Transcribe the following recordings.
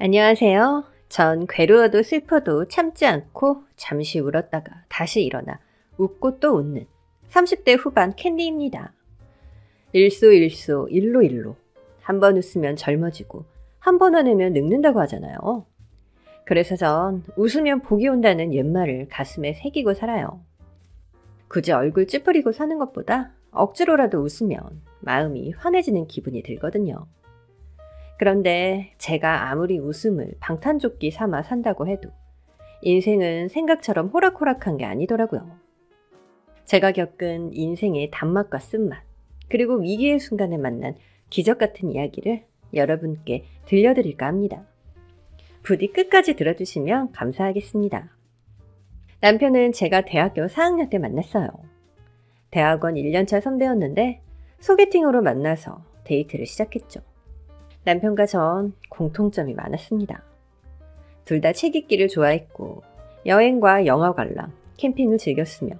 안녕하세요. 전 괴로워도 슬퍼도 참지 않고 잠시 울었다가 다시 일어나 웃고 또 웃는 30대 후반 캔디입니다. 일소일소, 일로일로. 한 번 웃으면 젊어지고 한 번 화내면 늙는다고 하잖아요. 그래서 전 웃으면 복이 온다는 옛말을 가슴에 새기고 살아요. 굳이 얼굴 찌푸리고 사는 것보다 억지로라도 웃으면 마음이 환해지는 기분이 들거든요. 그런데 제가 아무리 웃음을 방탄조끼 삼아 산다고 해도 인생은 생각처럼 호락호락한 게 아니더라고요. 제가 겪은 인생의 단맛과 쓴맛, 그리고 위기의 순간에 만난 기적 같은 이야기를 여러분께 들려드릴까 합니다. 부디 끝까지 들어주시면 감사하겠습니다. 남편은 제가 대학교 4학년 때 만났어요. 대학원 1년차 선배였는데 소개팅으로 만나서 데이트를 시작했죠. 남편과 전 공통점이 많았습니다. 둘 다 책 읽기를 좋아했고 여행과 영화 관람, 캠핑을 즐겼으며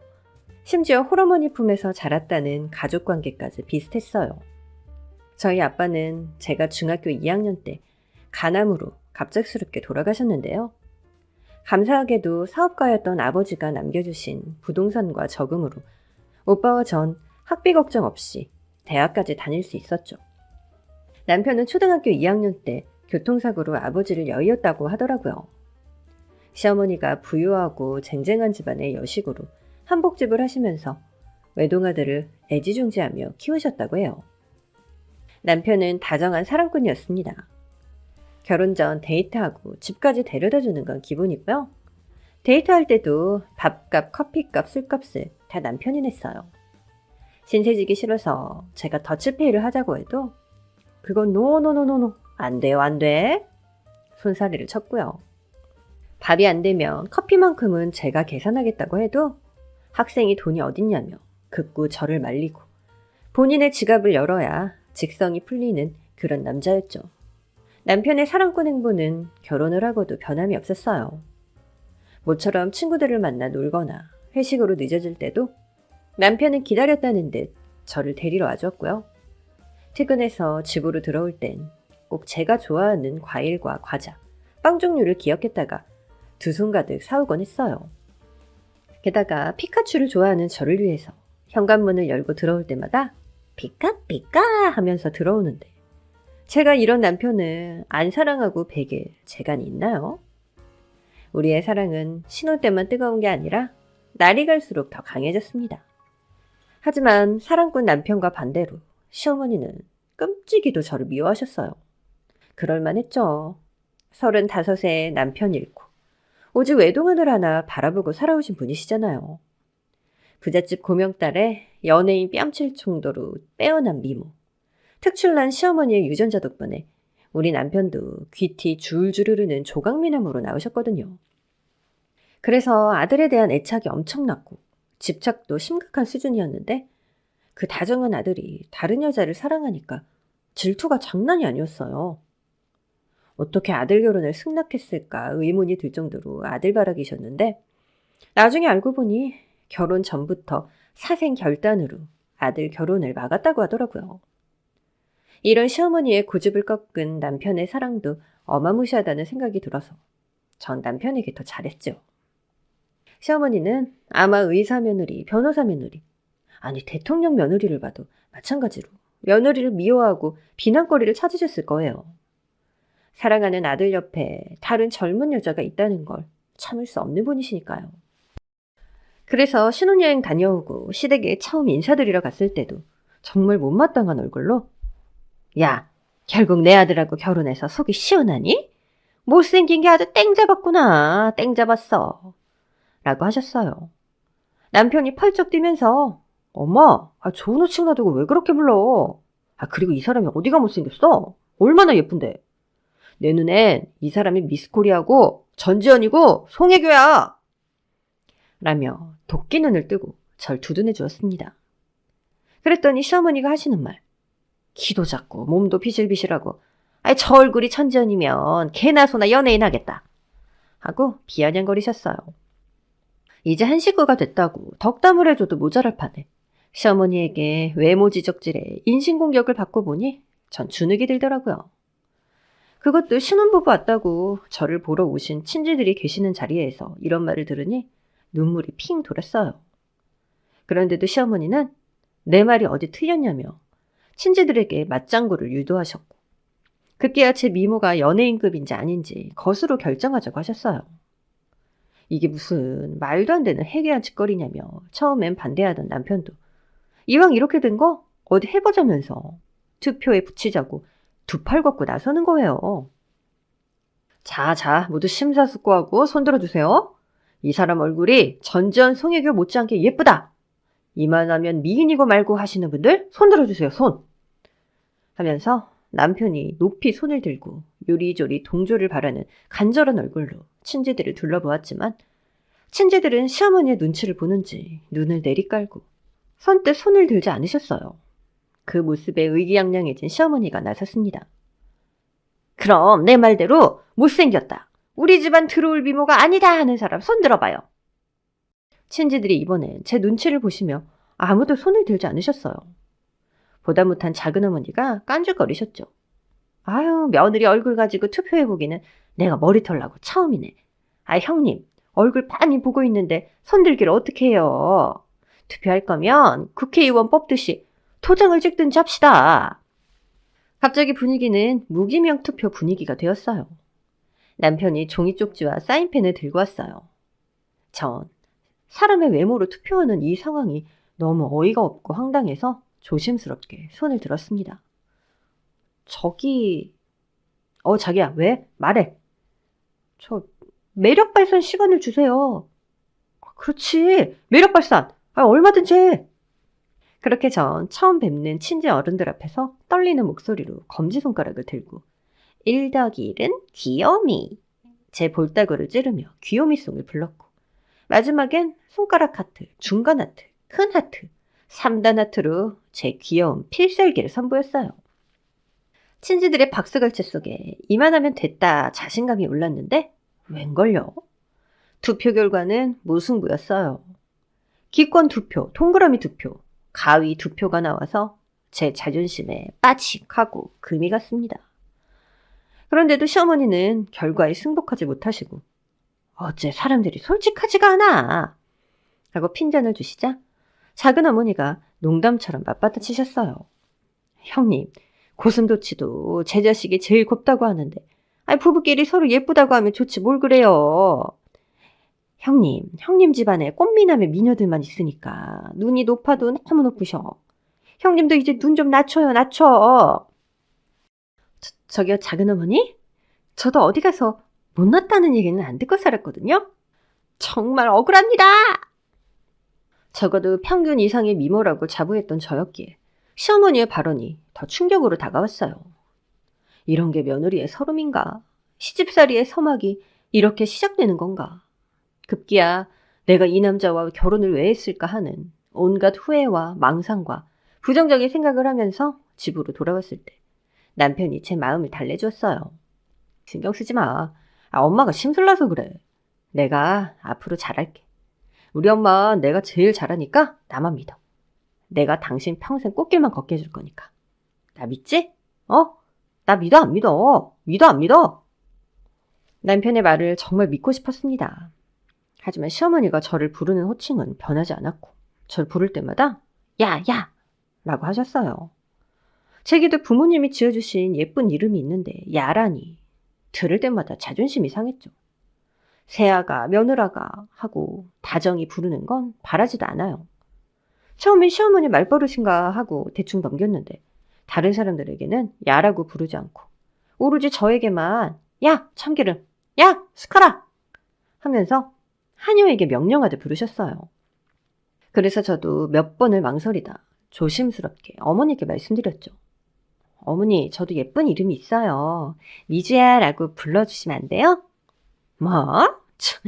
심지어 홀어머니 품에서 자랐다는 가족관계까지 비슷했어요. 저희 아빠는 제가 중학교 2학년 때 간암으로 갑작스럽게 돌아가셨는데요. 감사하게도 사업가였던 아버지가 남겨주신 부동산과 저금으로 오빠와 전 학비 걱정 없이 대학까지 다닐 수 있었죠. 남편은 초등학교 2학년 때 교통사고로 아버지를 여의었다고 하더라고요. 시어머니가 부유하고 쟁쟁한 집안의 여식으로 한복집을 하시면서 외동아들을 애지중지하며 키우셨다고 해요. 남편은 다정한 사랑꾼이었습니다. 결혼 전 데이트하고 집까지 데려다주는 건 기본이고요. 데이트할 때도 밥값, 커피값, 술값을 다 남편이 냈어요. 신세지기 싫어서 제가 더치페이를 하자고 해도 그건 노노노노노 안 돼요 안 돼. 손사래를 쳤고요. 밥이 안 되면 커피만큼은 제가 계산하겠다고 해도 학생이 돈이 어딨냐며 극구 저를 말리고 본인의 지갑을 열어야 직성이 풀리는 그런 남자였죠. 남편의 사랑꾼 행보는 결혼을 하고도 변함이 없었어요. 모처럼 친구들을 만나 놀거나 회식으로 늦어질 때도 남편은 기다렸다는 듯 저를 데리러 와줬고요. 퇴근해서 집으로 들어올 땐 꼭 제가 좋아하는 과일과 과자, 빵 종류를 기억했다가 두 손 가득 사오곤 했어요. 게다가 피카츄를 좋아하는 저를 위해서 현관문을 열고 들어올 때마다 피카피카 하면서 들어오는데 제가 이런 남편을 안 사랑하고 베길 재간이 있나요? 우리의 사랑은 신혼 때만 뜨거운 게 아니라 날이 갈수록 더 강해졌습니다. 하지만 사랑꾼 남편과 반대로 시어머니는 끔찍이도 저를 미워하셨어요. 그럴만 했죠. 35에 남편 잃고 오직 외동아들 하나 바라보고 살아오신 분이시잖아요. 부잣집 고명딸에 연예인 뺨칠 정도로 빼어난 미모, 특출난 시어머니의 유전자 덕분에 우리 남편도 귀티 줄줄 흐르는 조각미남으로 나오셨거든요. 그래서 아들에 대한 애착이 엄청났고 집착도 심각한 수준이었는데 그 다정한 아들이 다른 여자를 사랑하니까 질투가 장난이 아니었어요. 어떻게 아들 결혼을 승낙했을까 의문이 들 정도로 아들바라기셨는데 나중에 알고 보니 결혼 전부터 사생 결단으로 아들 결혼을 막았다고 하더라고요. 이런 시어머니의 고집을 꺾은 남편의 사랑도 어마무시하다는 생각이 들어서 전 남편에게 더 잘했죠. 시어머니는 아마 의사 며느리, 변호사 며느리, 아니 대통령 며느리를 봐도 마찬가지로 며느리를 미워하고 비난거리를 찾으셨을 거예요. 사랑하는 아들 옆에 다른 젊은 여자가 있다는 걸 참을 수 없는 분이시니까요. 그래서 신혼여행 다녀오고 시댁에 처음 인사드리러 갔을 때도 정말 못마땅한 얼굴로 야, 결국 내 아들하고 결혼해서 속이 시원하니? 못생긴 게 아주 땡 잡았구나. 땡 잡았어. 라고 하셨어요. 남편이 펄쩍 뛰면서 엄마, 좋은 호칭 놔두고 왜 그렇게 불러? 그리고 이 사람이 어디가 못생겼어? 얼마나 예쁜데? 내 눈엔 이 사람이 미스코리아고 전지현이고 송혜교야! 라며 도끼 눈을 뜨고 절 두둔해 주었습니다. 그랬더니 시어머니가 하시는 말. 키도 작고 몸도 비실비실하고 저 얼굴이 천지연이면 개나 소나 연예인 하겠다 하고 비아냥거리셨어요. 이제 한 식구가 됐다고 덕담을 해줘도 모자랄 판에 시어머니에게 외모 지적질에 인신공격을 받고 보니 전 주눅이 들더라고요. 그것도 신혼부부 왔다고 저를 보러 오신 친지들이 계시는 자리에서 이런 말을 들으니 눈물이 핑 돌았어요. 그런데도 시어머니는 내 말이 어디 틀렸냐며 친지들에게 맞장구를 유도하셨고, 급기야 제 미모가 연예인급인지 아닌지 거스로 결정하자고 하셨어요. 이게 무슨 말도 안 되는 해괴한 짓거리냐며 처음엔 반대하던 남편도 이왕 이렇게 된 거 어디 해보자면서 투표에 붙이자고 두 팔 걷고 나서는 거예요. 자, 모두 심사숙고하고 손 들어주세요. 이 사람 얼굴이 전지현 송혜교 못지않게 예쁘다. 이만하면 미인이고 말고 하시는 분들 손 들어주세요, 손. 하면서 남편이 높이 손을 들고 요리조리 동조를 바라는 간절한 얼굴로 친지들을 둘러보았지만, 친지들은 시어머니의 눈치를 보는지 눈을 내리깔고 선뜻 손을 들지 않으셨어요. 그 모습에 의기양양해진 시어머니가 나섰습니다. 그럼 내 말대로 못생겼다, 우리 집안 들어올 미모가 아니다 하는 사람 손 들어봐요. 친지들이 이번엔 제 눈치를 보시며 아무도 손을 들지 않으셨어요. 보다 못한 작은어머니가 깐죽거리셨죠. 아유, 며느리 얼굴 가지고 투표해보기는 내가 머리털 나고 처음이네. 아, 형님, 얼굴 빤히 보고 있는데 손들기를 어떻게 해요. 투표할 거면 국회의원 뽑듯이 도장을 찍든지 합시다. 갑자기 분위기는 무기명 투표 분위기가 되었어요. 남편이 종이 쪽지와 사인펜을 들고 왔어요. 전 사람의 외모로 투표하는 이 상황이 너무 어이가 없고 황당해서 조심스럽게 손을 들었습니다. 자기야, 왜? 말해. 저 매력 발산 시간을 주세요. 그렇지, 매력 발산. 얼마든지 해. 그렇게 전 처음 뵙는 친지 어른들 앞에서 떨리는 목소리로 검지손가락을 들고 1+1은 귀요미, 제 볼따구를 찌르며 귀요미송을 불렀고, 마지막엔 손가락 하트, 중간 하트, 큰 하트, 3단 하트로 제 귀여운 필살기를 선보였어요. 친지들의 박수갈채 속에 이만하면 됐다 자신감이 올랐는데 웬걸요? 투표 결과는 무승부였어요. 기권 2표, 동그라미 2표, 가위 2표가 나와서 제 자존심에 빠칙하고 금이 갔습니다. 그런데도 시어머니는 결과에 승복하지 못하시고 어째 사람들이 솔직하지가 않아 하고 핀잔을 주시자 작은 어머니가 농담처럼 맞받아치셨어요. 형님, 고슴도치도 제 자식이 제일 곱다고 하는데 부부끼리 서로 예쁘다고 하면 좋지 뭘 그래요. 형님 집안에 꽃미남의 미녀들만 있으니까 눈이 높아도 너무 높으셔. 형님도 이제 눈 좀 낮춰요, 낮춰. 저기요, 작은 어머니? 저도 어디 가서 못났다는 얘기는 안 듣고 살았거든요. 정말 억울합니다. 적어도 평균 이상의 미모라고 자부했던 저였기에 시어머니의 발언이 더 충격으로 다가왔어요. 이런 게 며느리의 서름인가? 시집살이의 서막이 이렇게 시작되는 건가? 급기야 내가 이 남자와 결혼을 왜 했을까 하는 온갖 후회와 망상과 부정적인 생각을 하면서 집으로 돌아왔을 때 남편이 제 마음을 달래주었어요. 신경 쓰지 마. 엄마가 심술나서 그래. 내가 앞으로 잘할게. 우리 엄마 내가 제일 잘하니까 나만 믿어. 내가 당신 평생 꽃길만 걷게 해줄 거니까. 나 믿지? 나 믿어, 안 믿어? 믿어, 안 믿어? 남편의 말을 정말 믿고 싶었습니다. 하지만 시어머니가 저를 부르는 호칭은 변하지 않았고 저를 부를 때마다 야 라고 하셨어요. 제게도 부모님이 지어주신 예쁜 이름이 있는데 야라니 들을 때마다 자존심이 상했죠. 새아가 며느라가 하고 다정히 부르는 건 바라지도 않아요. 처음엔 시어머니 말버릇인가 하고 대충 넘겼는데 다른 사람들에게는 야라고 부르지 않고 오로지 저에게만 야 참기름, 야 스카라 하면서 하녀에게 명령하듯 부르셨어요. 그래서 저도 몇 번을 망설이다 조심스럽게 어머니께 말씀드렸죠. 어머니, 저도 예쁜 이름이 있어요. 미주야 라고 불러주시면 안 돼요? 뭐? 참,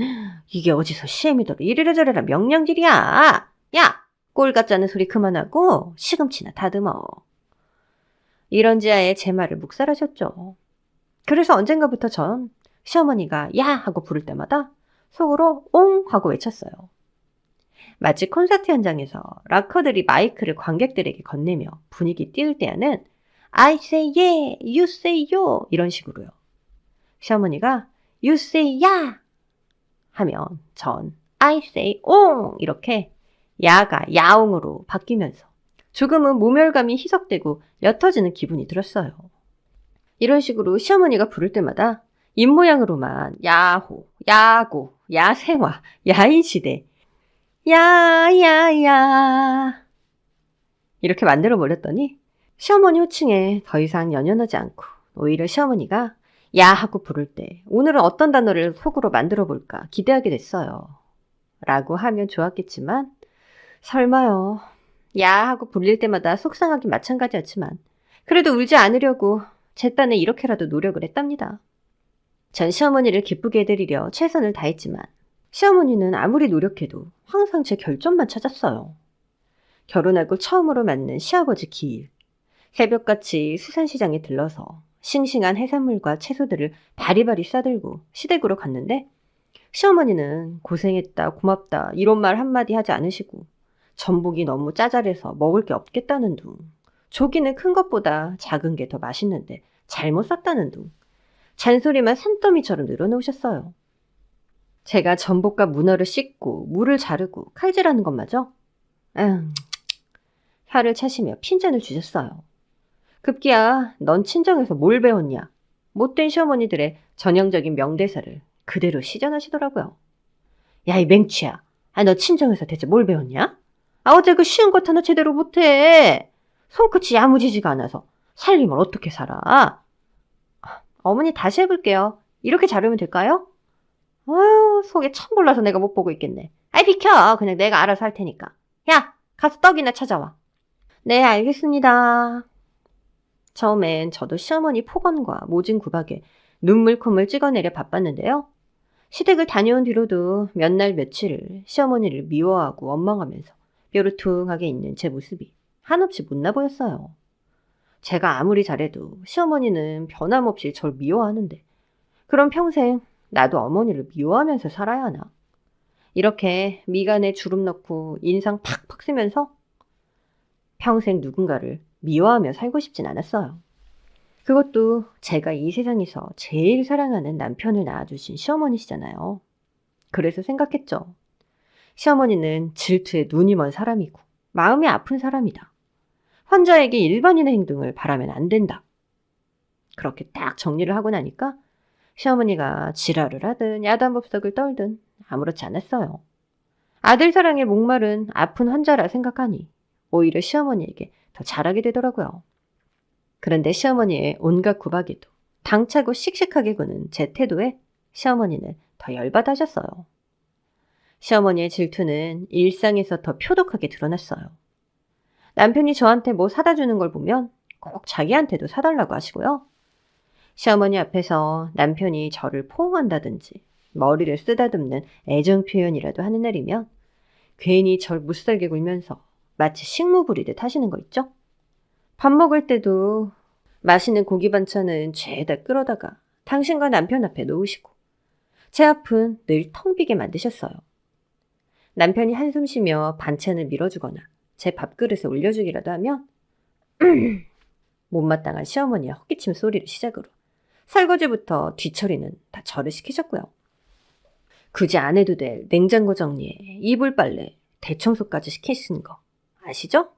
이게 어디서 시애미더러 이래라 저래라 명령질이야. 야! 꼴 같자는 소리 그만하고 시금치나 다듬어. 이런 지하에 제 말을 묵살하셨죠. 그래서 언젠가부터 전 시어머니가 야 하고 부를 때마다 속으로 옹 하고 외쳤어요. 마치 콘서트 현장에서 락커들이 마이크를 관객들에게 건네며 분위기 띄울 때에는 I say yeah, you say yo 이런 식으로요. 시어머니가 You say 야 하면 전 I say 옹 이렇게 야가 야옹으로 바뀌면서 조금은 모멸감이 희석되고 옅어지는 기분이 들었어요. 이런 식으로 시어머니가 부를 때마다 입모양으로만 야호, 야고, 야생화, 야인시대, 야야야 이렇게 만들어버렸더니 시어머니 호칭에 더 이상 연연하지 않고 오히려 시어머니가 야 하고 부를 때 오늘은 어떤 단어를 속으로 만들어 볼까 기대하게 됐어요. 라고 하면 좋았겠지만 설마요. 야 하고 불릴 때마다 속상하긴 마찬가지였지만 그래도 울지 않으려고 제 딴에 이렇게라도 노력을 했답니다. 전 시어머니를 기쁘게 해드리려 최선을 다했지만 시어머니는 아무리 노력해도 항상 제 결점만 찾았어요. 결혼하고 처음으로 맞는 시아버지 기일. 새벽같이 수산시장에 들러서 싱싱한 해산물과 채소들을 바리바리 싸들고 시댁으로 갔는데 시어머니는 고생했다 고맙다 이런 말 한마디 하지 않으시고 전복이 너무 짜잘해서 먹을 게 없겠다는 둥, 조기는 큰 것보다 작은 게 더 맛있는데 잘못 샀다는 둥, 잔소리만 산더미처럼 늘어놓으셨어요. 제가 전복과 문어를 씻고 물을 자르고 칼질하는 것마저 혀를 차시며 핀잔을 주셨어요. 급기야 넌 친정에서 뭘 배웠냐? 못된 시어머니들의 전형적인 명대사를 그대로 시전하시더라고요. 야, 이 맹취야. 너 친정에서 대체 뭘 배웠냐? 어제 그 쉬운 것 하나 제대로 못해. 손끝이 야무지지가 않아서 살림을 어떻게 살아? 어머니 다시 해볼게요. 이렇게 자르면 될까요? 아유, 속에 참 몰라서 내가 못 보고 있겠네. 비켜. 그냥 내가 알아서 할 테니까. 야, 가서 떡이나 찾아와. 네, 알겠습니다. 처음엔 저도 시어머니 폭언과 모진 구박에 눈물 콧물 찍어내려 바빴는데요. 시댁을 다녀온 뒤로도 몇 날 며칠을 시어머니를 미워하고 원망하면서 뾰루퉁하게 있는 제 모습이 한없이 못나 보였어요. 제가 아무리 잘해도 시어머니는 변함없이 절 미워하는데 그럼 평생 나도 어머니를 미워하면서 살아야 하나? 이렇게 미간에 주름 넣고 인상 팍팍 쓰면서 평생 누군가를 미워하며 살고 싶진 않았어요. 그것도 제가 이 세상에서 제일 사랑하는 남편을 낳아주신 시어머니시잖아요. 그래서 생각했죠. 시어머니는 질투에 눈이 먼 사람이고 마음이 아픈 사람이다. 환자에게 일반인의 행동을 바라면 안 된다. 그렇게 딱 정리를 하고 나니까 시어머니가 지랄을 하든 야단법석을 떨든 아무렇지 않았어요. 아들 사랑에 목마른 아픈 환자라 생각하니 오히려 시어머니에게 더 잘하게 되더라고요. 그런데 시어머니의 온갖 구박에도 당차고 씩씩하게 구는 제 태도에 시어머니는 더 열받아 하셨어요. 시어머니의 질투는 일상에서 더 표독하게 드러났어요. 남편이 저한테 뭐 사다 주는 걸 보면 꼭 자기한테도 사달라고 하시고요. 시어머니 앞에서 남편이 저를 포옹한다든지 머리를 쓰다듬는 애정 표현이라도 하는 날이면 괜히 절 못살게 굴면서 마치 식무 부리듯 하시는 거 있죠? 밥 먹을 때도 맛있는 고기 반찬은 죄다 끌어다가 당신과 남편 앞에 놓으시고 제 앞은 늘 텅 비게 만드셨어요. 남편이 한숨 쉬며 반찬을 밀어주거나 제 밥그릇에 올려주기라도 하면 못마땅한 시어머니의 헛기침 소리를 시작으로 설거지부터 뒤처리는 다 저를 시키셨고요. 굳이 안 해도 될 냉장고 정리에 이불 빨래, 대청소까지 시키시는 거 아시죠?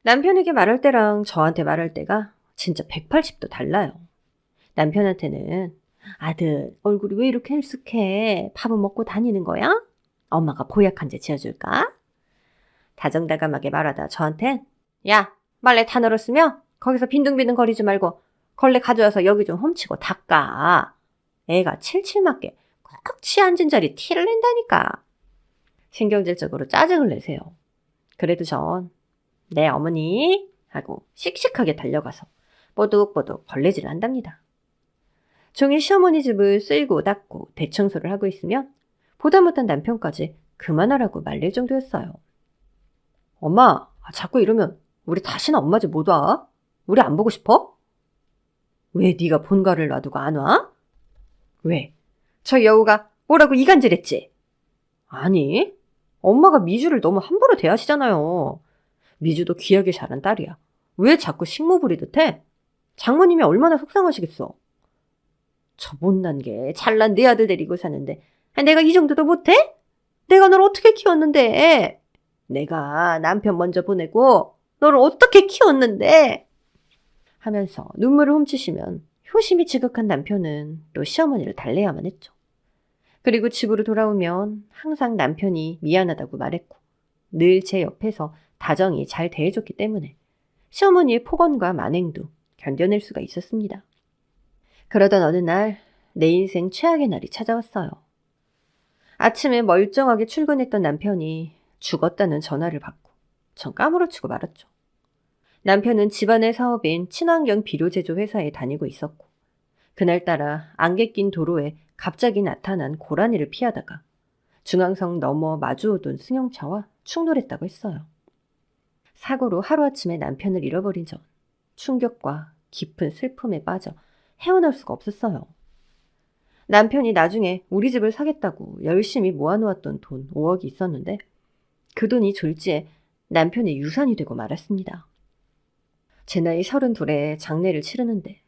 남편에게 말할 때랑 저한테 말할 때가 진짜 180도 달라요. 남편한테는 아들 얼굴이 왜 이렇게 헬쑥해? 밥은 먹고 다니는 거야? 엄마가 보약 한 제 지어줄까? 다정다감하게 말하다 저한텐 야 빨래 다 널었으면 거기서 빈둥빈둥 거리지 말고 걸레 가져와서 여기 좀 훔치고 닦아. 애가 칠칠 맞게 꼭 치아 앉은 자리 티를 낸다니까. 신경질적으로 짜증을 내세요. 그래도 전 네 어머니 하고 씩씩하게 달려가서 뽀득뽀득 걸레질을 한답니다. 종일 시어머니 집을 쓸고 닦고 대청소를 하고 있으면 보다 못한 남편까지 그만하라고 말릴 정도였어요. 엄마, 자꾸 이러면 우리 다시는 엄마 집 못 와? 우리 안 보고 싶어? 왜 네가 본가를 놔두고 안 와? 왜? 저 여우가 뭐라고 이간질했지? 아니, 엄마가 미주를 너무 함부로 대하시잖아요. 미주도 귀하게 자란 딸이야. 왜 자꾸 식모 부리듯 해? 장모님이 얼마나 속상하시겠어. 저 못난 게 잘난 내 아들 데리고 사는데 내가 이 정도도 못해? 내가 널 어떻게 키웠는데? 내가 남편 먼저 보내고 너를 어떻게 키웠는데? 하면서 눈물을 훔치시면 효심이 지극한 남편은 또 시어머니를 달래야만 했죠. 그리고 집으로 돌아오면 항상 남편이 미안하다고 말했고 늘 제 옆에서 다정히 잘 대해줬기 때문에 시어머니의 폭언과 만행도 견뎌낼 수가 있었습니다. 그러던 어느 날 내 인생 최악의 날이 찾아왔어요. 아침에 멀쩡하게 출근했던 남편이 죽었다는 전화를 받고 전 까무러치고 말았죠. 남편은 집안의 사업인 친환경 비료 제조 회사에 다니고 있었고 그날따라 안개 낀 도로에 갑자기 나타난 고라니를 피하다가 중앙선 넘어 마주오던 승용차와 충돌했다고 했어요. 사고로 하루아침에 남편을 잃어버린 전 충격과 깊은 슬픔에 빠져 헤어날 수가 없었어요. 남편이 나중에 우리 집을 사겠다고 열심히 모아놓았던 돈 5억이 있었는데 그 돈이 졸지에 남편의 유산이 되고 말았습니다. 제 나이 32에 장례를 치르는데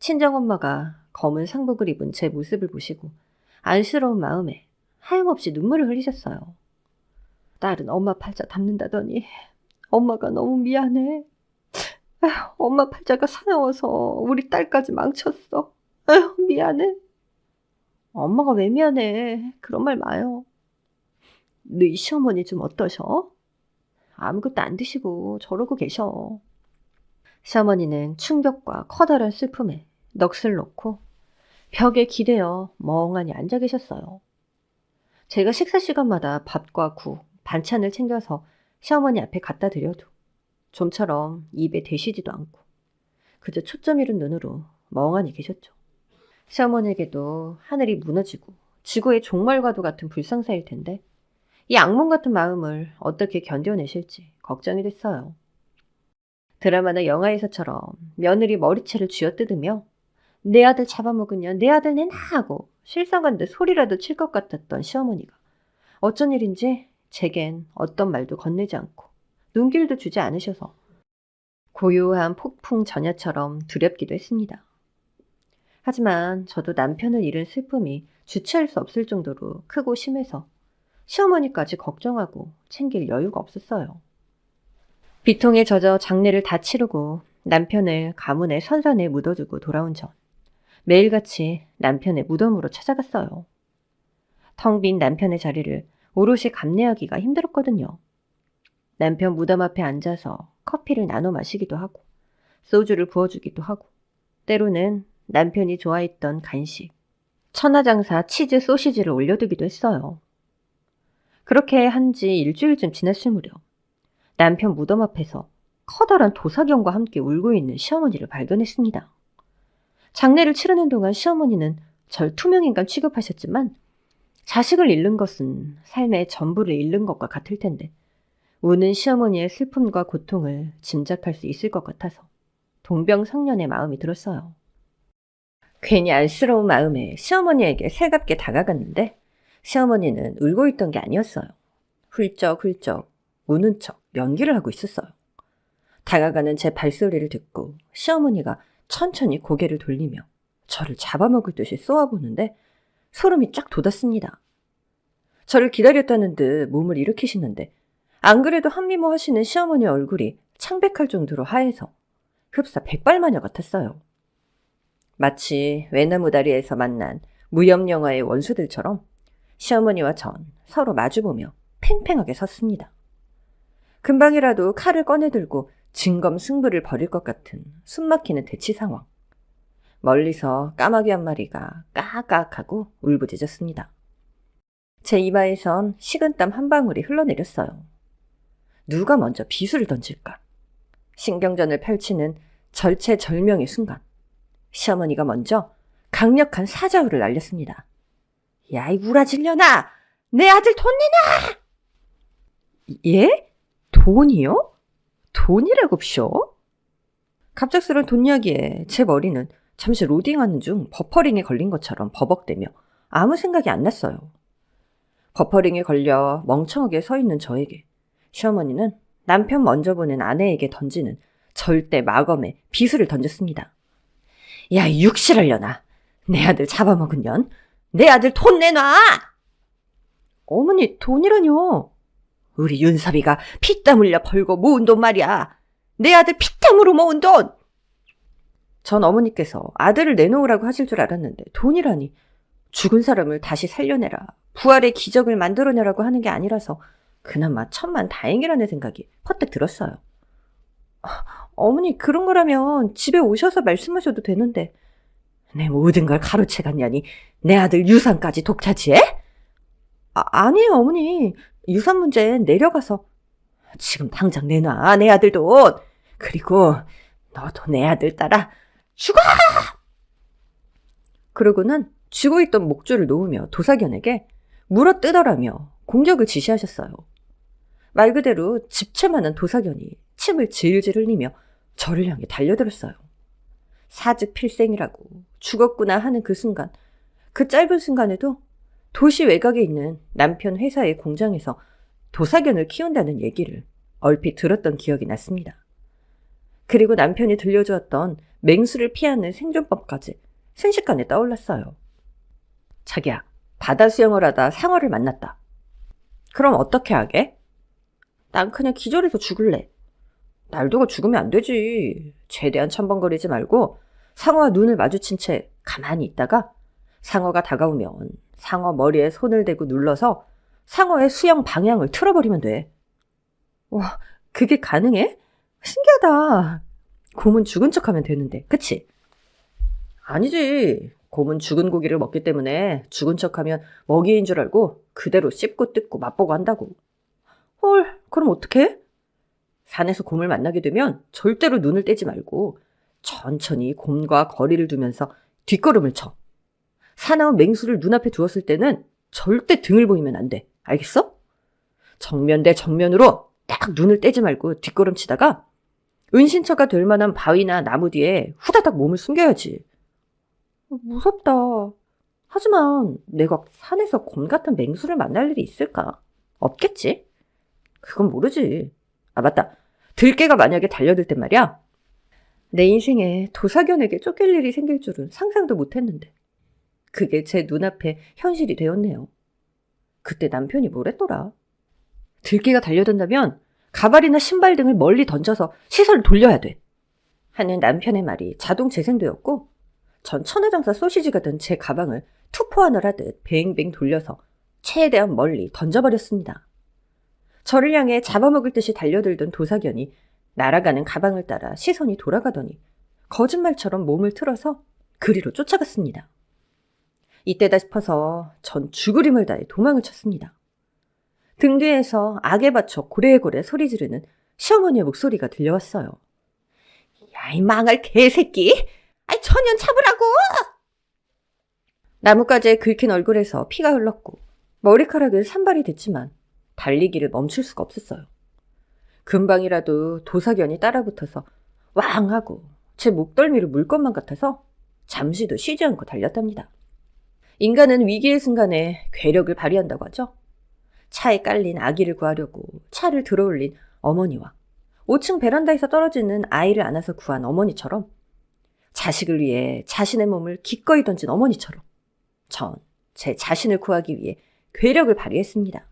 친정엄마가 검은 상복을 입은 제 모습을 보시고 안쓰러운 마음에 하염없이 눈물을 흘리셨어요. 딸은 엄마 팔자 닮는다더니 엄마가 너무 미안해. 아휴, 엄마 팔자가 사나워서 우리 딸까지 망쳤어. 아휴, 미안해. 엄마가 왜 미안해. 그런 말 마요. 너희 시어머니 좀 어떠셔? 아무것도 안 드시고 저러고 계셔. 시어머니는 충격과 커다란 슬픔에 넋을 놓고 벽에 기대어 멍하니 앉아 계셨어요. 제가 식사 시간마다 밥과 국, 반찬을 챙겨서 시어머니 앞에 갖다 드려도 좀처럼 입에 대시지도 않고 그저 초점 잃은 눈으로 멍하니 계셨죠. 시어머니에게도 하늘이 무너지고 지구의 종말과도 같은 불상사일 텐데 이 악몽 같은 마음을 어떻게 견뎌내실지 걱정이 됐어요. 드라마나 영화에서처럼 며느리 머리채를 쥐어뜯으며 내 아들 잡아먹으면 내 아들 내놔 하고 실성한 듯 소리라도 칠 것 같았던 시어머니가 어쩐 일인지 제겐 어떤 말도 건네지 않고 눈길도 주지 않으셔서 고요한 폭풍 전야처럼 두렵기도 했습니다. 하지만 저도 남편을 잃은 슬픔이 주체할 수 없을 정도로 크고 심해서 시어머니까지 걱정하고 챙길 여유가 없었어요. 비통에 젖어 장례를 다 치르고 남편을 가문의 선산에 묻어주고 돌아온 전 매일같이 남편의 무덤으로 찾아갔어요. 텅 빈 남편의 자리를 오롯이 감내하기가 힘들었거든요. 남편 무덤 앞에 앉아서 커피를 나눠 마시기도 하고 소주를 부어주기도 하고 때로는 남편이 좋아했던 간식, 천하장사 치즈 소시지를 올려두기도 했어요. 그렇게 한 지 일주일쯤 지났을 무렵 남편 무덤 앞에서 커다란 도사경과 함께 울고 있는 시어머니를 발견했습니다. 장례를 치르는 동안 시어머니는 절 투명인간 취급하셨지만 자식을 잃는 것은 삶의 전부를 잃는 것과 같을 텐데 우는 시어머니의 슬픔과 고통을 짐작할 수 있을 것 같아서 동병상련의 마음이 들었어요. 괜히 안쓰러운 마음에 시어머니에게 살갑게 다가갔는데 시어머니는 울고 있던 게 아니었어요. 훌쩍훌쩍 우는 척 연기를 하고 있었어요. 다가가는 제 발소리를 듣고 시어머니가 천천히 고개를 돌리며 저를 잡아먹을 듯이 쏘아보는데 소름이 쫙 돋았습니다. 저를 기다렸다는 듯 몸을 일으키시는데 안 그래도 한미모 하시는 시어머니 얼굴이 창백할 정도로 하얘서 흡사 백발마녀 같았어요. 마치 외나무 다리에서 만난 무협영화의 원수들처럼 시어머니와 전 서로 마주보며 팽팽하게 섰습니다. 금방이라도 칼을 꺼내들고 진검승부를 벌일 것 같은 숨막히는 대치 상황. 멀리서 까마귀 한 마리가 까악까악하고 울부짖었습니다. 제 이마에선 식은땀 한 방울이 흘러내렸어요. 누가 먼저 비수를 던질까? 신경전을 펼치는 절체절명의 순간 시어머니가 먼저 강력한 사자우를 날렸습니다. 야, 이 우라질려나! 내 아들 돈 내놔! 예? 돈이요? 돈이라고쇼? 갑작스런 돈 이야기에 제 머리는 잠시 로딩하는 중 버퍼링에 걸린 것처럼 버벅대며 아무 생각이 안 났어요. 버퍼링에 걸려 멍청하게 서 있는 저에게 시어머니는 남편 먼저 보낸 아내에게 던지는 절대 마검에 비수를 던졌습니다. 야, 육실하려나! 내 아들 잡아먹은 년, 내 아들 돈 내놔! 어머니, 돈이라뇨? 우리 윤섭이가 피땀 흘려 벌고 모은 돈 말이야. 내 아들 피땀으로 모은 돈! 전 어머니께서 아들을 내놓으라고 하실 줄 알았는데 돈이라니. 죽은 사람을 다시 살려내라, 부활의 기적을 만들어내라고 하는 게 아니라서 그나마 천만 다행이라는 생각이 퍼뜩 들었어요. 어머니, 그런 거라면 집에 오셔서 말씀하셔도 되는데 내 모든 걸 가로채 갔냐니 내 아들 유산까지 독차지해? 아니에요, 어머니. 유산 문제는 내려가서. 지금 당장 내놔, 내 아들 돈. 그리고 너도 내 아들 따라 죽어! 그러고는 쥐고 있던 목줄을 놓으며 도사견에게 물어뜯어라며 공격을 지시하셨어요. 말 그대로 집채만한 도사견이 침을 질질 흘리며 저를 향해 달려들었어요. 사즉필생이라고 죽었구나 하는 그 순간, 그 짧은 순간에도 도시 외곽에 있는 남편 회사의 공장에서 도사견을 키운다는 얘기를 얼핏 들었던 기억이 났습니다. 그리고 남편이 들려주었던 맹수를 피하는 생존법까지 순식간에 떠올랐어요. 자기야, 바다 수영을 하다 상어를 만났다. 그럼 어떻게 하게? 난 그냥 기절해서 죽을래. 날 두고 죽으면 안 되지. 최대한 첨벙거리지 말고 상어와 눈을 마주친 채 가만히 있다가 상어가 다가오면 상어 머리에 손을 대고 눌러서 상어의 수영 방향을 틀어버리면 돼. 와, 그게 가능해? 신기하다. 곰은 죽은 척하면 되는데, 그치? 아니지. 곰은 죽은 고기를 먹기 때문에 죽은 척하면 먹이인 줄 알고 그대로 씹고 뜯고 맛보고 한다고. 헐, 그럼 어떡해? 산에서 곰을 만나게 되면 절대로 눈을 떼지 말고 천천히 곰과 거리를 두면서 뒷걸음을 쳐. 사나운 맹수를 눈앞에 두었을 때는 절대 등을 보이면 안 돼. 알겠어? 정면 대 정면으로 딱 눈을 떼지 말고 뒷걸음 치다가 은신처가 될 만한 바위나 나무 뒤에 후다닥 몸을 숨겨야지. 무섭다. 하지만 내가 산에서 곰 같은 맹수를 만날 일이 있을까? 없겠지? 그건 모르지. 아, 맞다. 들개가 만약에 달려들 땐 말이야. 내 인생에 도사견에게 쫓길 일이 생길 줄은 상상도 못했는데 그게 제 눈앞에 현실이 되었네요. 그때 남편이 뭐랬더라. 들개가 달려든다면 가발이나 신발 등을 멀리 던져서 시선을 돌려야 돼 하는 남편의 말이 자동 재생되었고, 전 천하장사 소시지가 든 제 가방을 투포환을 하듯 뱅뱅 돌려서 최대한 멀리 던져버렸습니다. 저를 향해 잡아먹을 듯이 달려들던 도사견이 날아가는 가방을 따라 시선이 돌아가더니 거짓말처럼 몸을 틀어서 그리로 쫓아갔습니다. 이때다 싶어서 전 죽을 힘을 다해 도망을 쳤습니다. 등 뒤에서 악에 받쳐 고래고래 소리 지르는 시어머니의 목소리가 들려왔어요. 야, 이 망할 개새끼! 아이, 천연 잡으라고! 나뭇가지에 긁힌 얼굴에서 피가 흘렀고 머리카락은 산발이 됐지만 달리기를 멈출 수가 없었어요. 금방이라도 도사견이 따라붙어서 왕 하고 제 목덜미를 물 것만 같아서 잠시도 쉬지 않고 달렸답니다. 인간은 위기의 순간에 괴력을 발휘한다고 하죠. 차에 깔린 아기를 구하려고 차를 들어올린 어머니와 5층 베란다에서 떨어지는 아이를 안아서 구한 어머니처럼, 자식을 위해 자신의 몸을 기꺼이 던진 어머니처럼 전 제 자신을 구하기 위해 괴력을 발휘했습니다.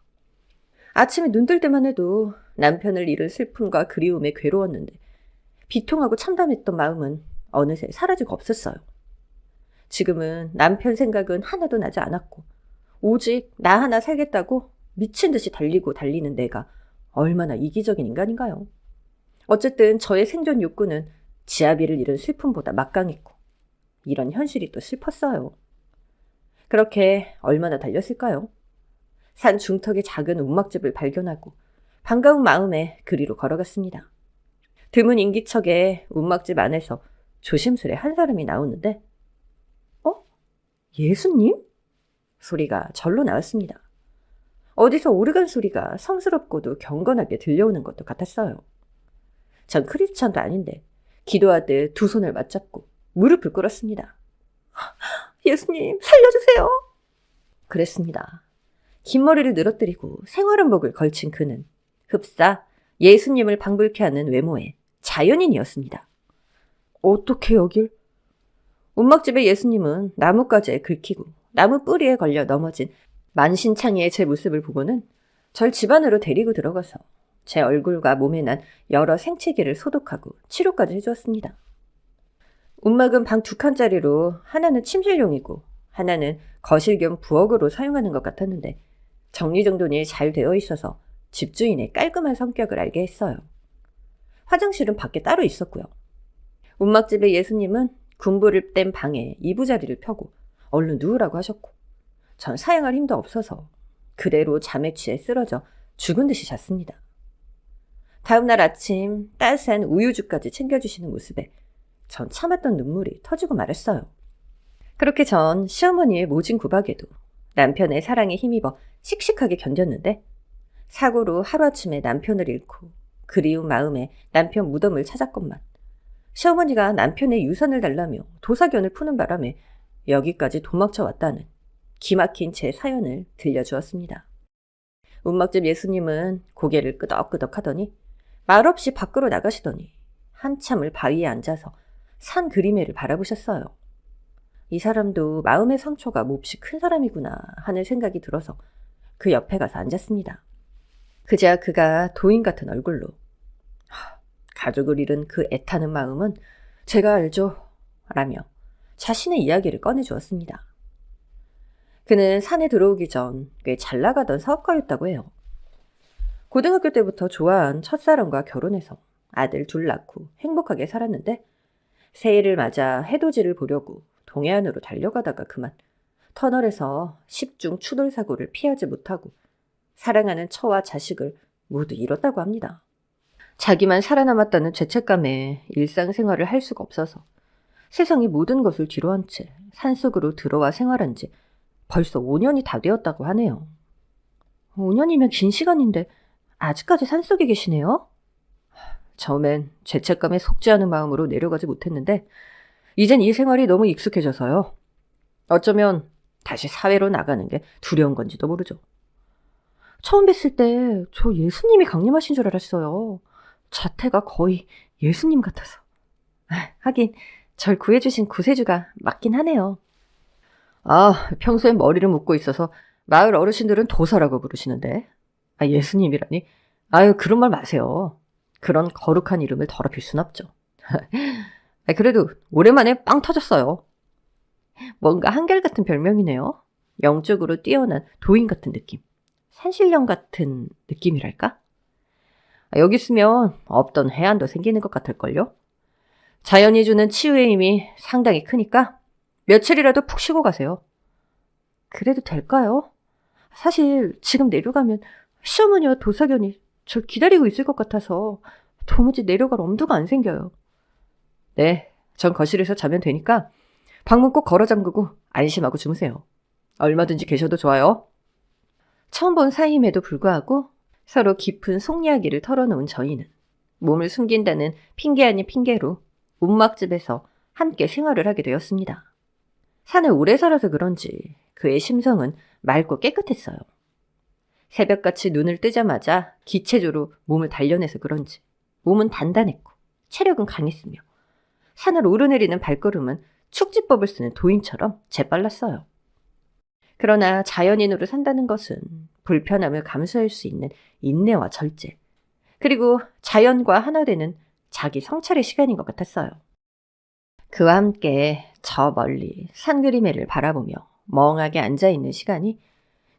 아침에 눈 뜰 때만 해도 남편을 잃은 슬픔과 그리움에 괴로웠는데 비통하고 참담했던 마음은 어느새 사라지고 없었어요. 지금은 남편 생각은 하나도 나지 않았고 오직 나 하나 살겠다고 미친 듯이 달리고 달리는 내가 얼마나 이기적인 인간인가요? 어쨌든 저의 생존 욕구는 지아비를 잃은 슬픔보다 막강했고 이런 현실이 또 슬펐어요. 그렇게 얼마나 달렸을까요? 산 중턱의 작은 움막집을 발견하고 반가운 마음에 그리로 걸어갔습니다. 드문 인기척에 움막집 안에서 조심스레 한 사람이 나오는데 예수님? 소리가 절로 나왔습니다. 어디서 오르간 소리가 성스럽고도 경건하게 들려오는 것도 같았어요. 전 크리스찬도 아닌데 기도하듯 두 손을 맞잡고 무릎을 꿇었습니다. 예수님, 살려주세요. 그랬습니다. 긴 머리를 늘어뜨리고 생활한복을 걸친 그는 흡사 예수님을 방불케 하는 외모의 자연인이었습니다. 어떻게 여길? 움막집의 예수님은 나뭇가지에 긁히고 나무 뿌리에 걸려 넘어진 만신창이의 제 모습을 보고는 절 집 안으로 데리고 들어가서 제 얼굴과 몸에 난 여러 생채기를 소독하고 치료까지 해주었습니다. 움막은 방 2칸짜리로 하나는 침실용이고 하나는 거실 겸 부엌으로 사용하는 것 같았는데 정리정돈이 잘 되어 있어서 집주인의 깔끔한 성격을 알게 했어요. 화장실은 밖에 따로 있었고요. 움막집의 예수님은 군부를 뗀 방에 이부자리를 펴고 얼른 누우라고 하셨고 전 사양할 힘도 없어서 그대로 잠에 취해 쓰러져 죽은 듯이 잤습니다. 다음 날 아침 따스한 우유죽까지 챙겨주시는 모습에 전 참았던 눈물이 터지고 말았어요. 그렇게 전 시어머니의 모진 구박에도 남편의 사랑에 힘입어 씩씩하게 견뎠는데 사고로 하루아침에 남편을 잃고 그리운 마음에 남편 무덤을 찾았건만 시어머니가 남편의 유산을 달라며 도사견을 푸는 바람에 여기까지 도망쳐 왔다는 기막힌 제 사연을 들려주었습니다. 움막집 예수님은 고개를 끄덕끄덕 하더니 말없이 밖으로 나가시더니 한참을 바위에 앉아서 산 그림회를 바라보셨어요. 이 사람도 마음의 상처가 몹시 큰 사람이구나 하는 생각이 들어서 그 옆에 가서 앉았습니다. 그제야 그가 도인 같은 얼굴로 가족을 잃은 그 애타는 마음은 제가 알죠 라며 자신의 이야기를 꺼내주었습니다. 그는 산에 들어오기 전 꽤 잘 나가던 사업가였다고 해요. 고등학교 때부터 좋아한 첫사랑과 결혼해서 아들 둘 낳고 행복하게 살았는데 새해를 맞아 해돋이를 보려고 동해안으로 달려가다가 그만 터널에서 10중 추돌 사고를 피하지 못하고 사랑하는 처와 자식을 모두 잃었다고 합니다. 자기만 살아남았다는 죄책감에 일상생활을 할 수가 없어서 세상의 모든 것을 뒤로한 채 산속으로 들어와 생활한 지 벌써 5년이 다 되었다고 하네요. 5년이면 긴 시간인데 아직까지 산속에 계시네요? 처음엔 죄책감에 속지 않은 마음으로 내려가지 못했는데 이젠 이 생활이 너무 익숙해져서요. 어쩌면 다시 사회로 나가는 게 두려운 건지도 모르죠. 처음 뵀을 때 저 예수님이 강림하신 줄 알았어요. 자태가 거의 예수님 같아서. 하긴 절 구해주신 구세주가 맞긴 하네요. 평소엔 머리를 묶고 있어서 마을 어르신들은 도사라고 부르시는데 예수님이라니? 그런 말 마세요. 그런 거룩한 이름을 더럽힐 순 없죠. 그래도 오랜만에 빵 터졌어요. 뭔가 한결같은 별명이네요. 영적으로 뛰어난 도인 같은 느낌. 산신령 같은 느낌이랄까? 여기 있으면 없던 해안도 생기는 것 같을걸요? 자연이 주는 치유의 힘이 상당히 크니까 며칠이라도 푹 쉬고 가세요. 그래도 될까요? 사실 지금 내려가면 시어머니와 도사견이 절 기다리고 있을 것 같아서 도무지 내려갈 엄두가 안 생겨요. 네, 전 거실에서 자면 되니까 방문 꼭 걸어 잠그고 안심하고 주무세요. 얼마든지 계셔도 좋아요. 처음 본 사이임에도 불구하고 서로 깊은 속 이야기를 털어놓은 저희는 몸을 숨긴다는 핑계 아닌 핑계로 움막집에서 함께 생활을 하게 되었습니다. 산에 오래 살아서 그런지 그의 심성은 맑고 깨끗했어요. 새벽같이 눈을 뜨자마자 기체조로 몸을 단련해서 그런지 몸은 단단했고 체력은 강했으며 산을 오르내리는 발걸음은 축지법을 쓰는 도인처럼 재빨랐어요. 그러나 자연인으로 산다는 것은 불편함을 감수할 수 있는 인내와 절제, 그리고 자연과 하나 되는 자기 성찰의 시간인 것 같았어요. 그와 함께 저 멀리 산그림회를 바라보며 멍하게 앉아있는 시간이,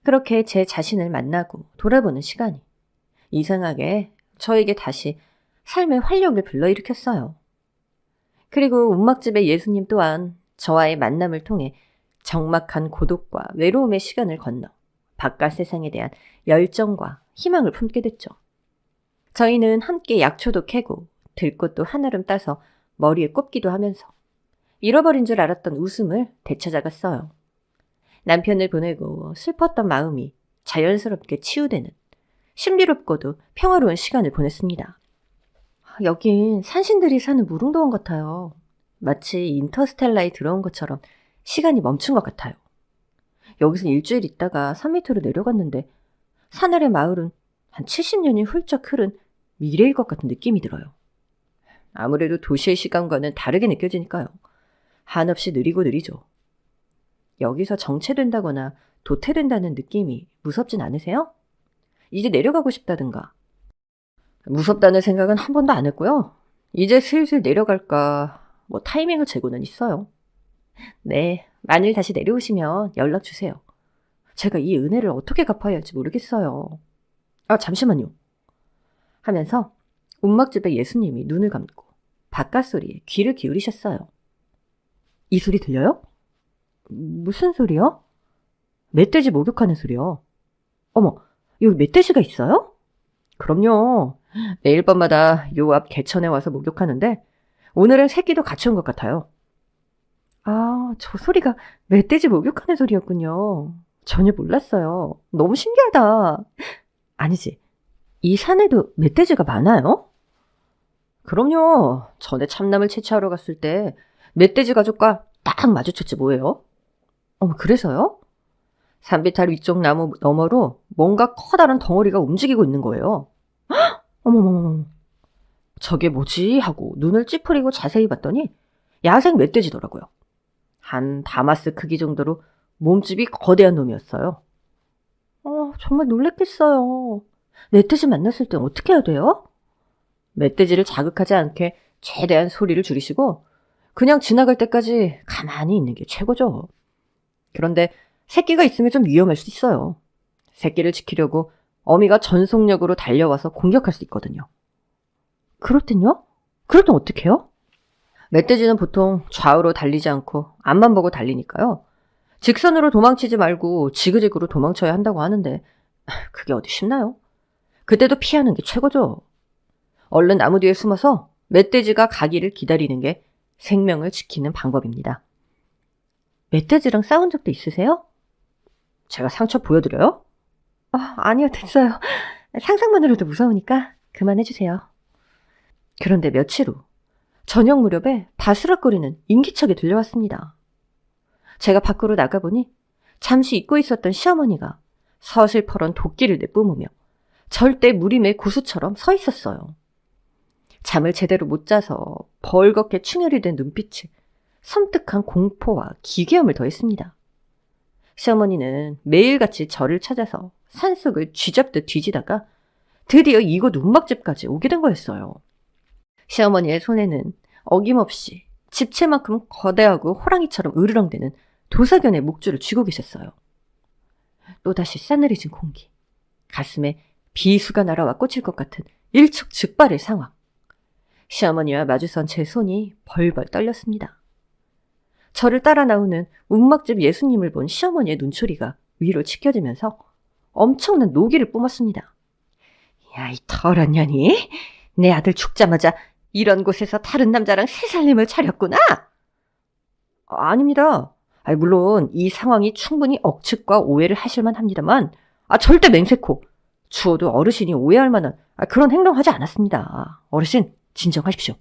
그렇게 제 자신을 만나고 돌아보는 시간이 이상하게 저에게 다시 삶의 활력을 불러일으켰어요. 그리고 움막집의 예수님 또한 저와의 만남을 통해 적막한 고독과 외로움의 시간을 건너 바깥 세상에 대한 열정과 희망을 품게 됐죠. 저희는 함께 약초도 캐고 들꽃도 한아름 따서 머리에 꼽기도 하면서 잃어버린 줄 알았던 웃음을 되찾아갔어요. 남편을 보내고 슬펐던 마음이 자연스럽게 치유되는 신비롭고도 평화로운 시간을 보냈습니다. 여긴 산신들이 사는 무릉도원 같아요. 마치 인터스텔라에 들어온 것처럼 시간이 멈춘 것 같아요. 여기서 일주일 있다가 산 밑으로 내려갔는데 산 아래 마을은 한 70년이 훌쩍 흐른 미래일 것 같은 느낌이 들어요. 아무래도 도시의 시간과는 다르게 느껴지니까요. 한없이 느리고 느리죠. 여기서 정체된다거나 도태된다는 느낌이 무섭진 않으세요? 이제 내려가고 싶다든가. 무섭다는 생각은 한 번도 안 했고요. 이제 슬슬 내려갈까 타이밍을 재고는 있어요. 네, 만일 다시 내려오시면 연락 주세요. 제가 이 은혜를 어떻게 갚아야 할지 모르겠어요. 아, 잠시만요. 하면서 운막집의 예수님이 눈을 감고 바깥 소리에 귀를 기울이셨어요. 이 소리 들려요? 무슨 소리요? 멧돼지 목욕하는 소리요. 어머, 여기 멧돼지가 있어요? 그럼요. 매일 밤마다 요 앞 개천에 와서 목욕하는데 오늘은 새끼도 같이 온 것 같아요. 아, 저 소리가 멧돼지 목욕하는 소리였군요. 전혀 몰랐어요. 너무 신기하다. 아니지, 이 산에도 멧돼지가 많아요? 그럼요. 전에 참나물 채취하러 갔을 때 멧돼지 가족과 딱 마주쳤지 뭐예요? 어머, 그래서요? 산비탈 위쪽 나무 너머로 뭔가 커다란 덩어리가 움직이고 있는 거예요. 어머머머, 저게 뭐지? 하고 눈을 찌푸리고 자세히 봤더니 야생 멧돼지더라고요. 한 다마스 크기 정도로 몸집이 거대한 놈이었어요. 정말 놀랬겠어요. 멧돼지 만났을 땐 어떻게 해야 돼요? 멧돼지를 자극하지 않게 최대한 소리를 줄이시고 그냥 지나갈 때까지 가만히 있는 게 최고죠. 그런데 새끼가 있으면 좀 위험할 수 있어요. 새끼를 지키려고 어미가 전속력으로 달려와서 공격할 수 있거든요. 그럴 땐요? 그럴 땐 어떻게 해요? 멧돼지는 보통 좌우로 달리지 않고 앞만 보고 달리니까요. 직선으로 도망치지 말고 지그재그로 도망쳐야 한다고 하는데 그게 어디 쉽나요? 그때도 피하는 게 최고죠. 얼른 나무 뒤에 숨어서 멧돼지가 가기를 기다리는 게 생명을 지키는 방법입니다. 멧돼지랑 싸운 적도 있으세요? 제가 상처 보여드려요? 아니요, 됐어요. 상상만으로도 무서우니까 그만해주세요. 그런데 며칠 후 저녁 무렵에 바스락거리는 인기척이 들려왔습니다. 제가 밖으로 나가보니 잠시 잊고 있었던 시어머니가 서슬퍼런 도끼를 내뿜으며 절대 무림의 고수처럼 서 있었어요. 잠을 제대로 못 자서 벌겋게 충혈이 된 눈빛에 섬뜩한 공포와 기괴함을 더했습니다. 시어머니는 매일같이 저를 찾아서 산속을 쥐잡듯 뒤지다가 드디어 이곳 운막집까지 오게 된 거였어요. 시어머니의 손에는 어김없이 집채만큼 거대하고 호랑이처럼 으르렁대는 도사견의 목줄을 쥐고 계셨어요. 또다시 싸늘해진 공기, 가슴에 비수가 날아와 꽂힐 것 같은 일촉즉발의 상황. 시어머니와 마주선 제 손이 벌벌 떨렸습니다. 저를 따라 나오는 운막집 예수님을 본 시어머니의 눈초리가 위로 치켜지면서 엄청난 노기를 뿜었습니다. 야, 이 더러운 년이, 내 아들 죽자마자 이런 곳에서 다른 남자랑 새살림을 차렸구나? 아닙니다. 물론 이 상황이 충분히 억측과 오해를 하실만 합니다만 절대 맹세코 주어도 어르신이 오해할 만한 그런 행동하지 않았습니다. 어르신, 진정하십시오.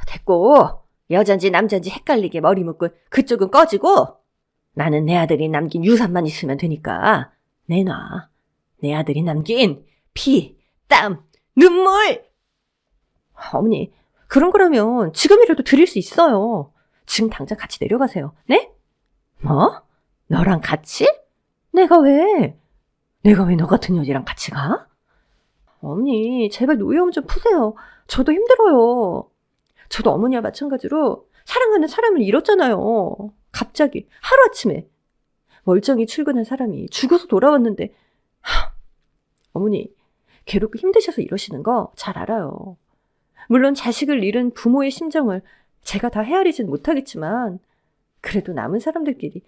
됐고, 여잔지 남잔지 헷갈리게 머리 묶은 그쪽은 꺼지고 나는 내 아들이 남긴 유산만 있으면 되니까 내놔. 내 아들이 남긴 피, 땀, 눈물! 어머니, 그런 거라면 지금이라도 드릴 수 있어요. 지금 당장 같이 내려가세요. 네? 뭐? 너랑 같이? 내가 왜 너 같은 년이랑 같이 가? 어머니, 제발 노여움 좀 푸세요. 저도 힘들어요. 저도 어머니와 마찬가지로 사랑하는 사람을 잃었잖아요. 갑자기 하루아침에 멀쩡히 출근한 사람이 죽어서 돌아왔는데 어머니, 괴롭고 힘드셔서 이러시는 거 잘 알아요. 물론 자식을 잃은 부모의 심정을 제가 다 헤아리진 못하겠지만 그래도 남은 사람들끼리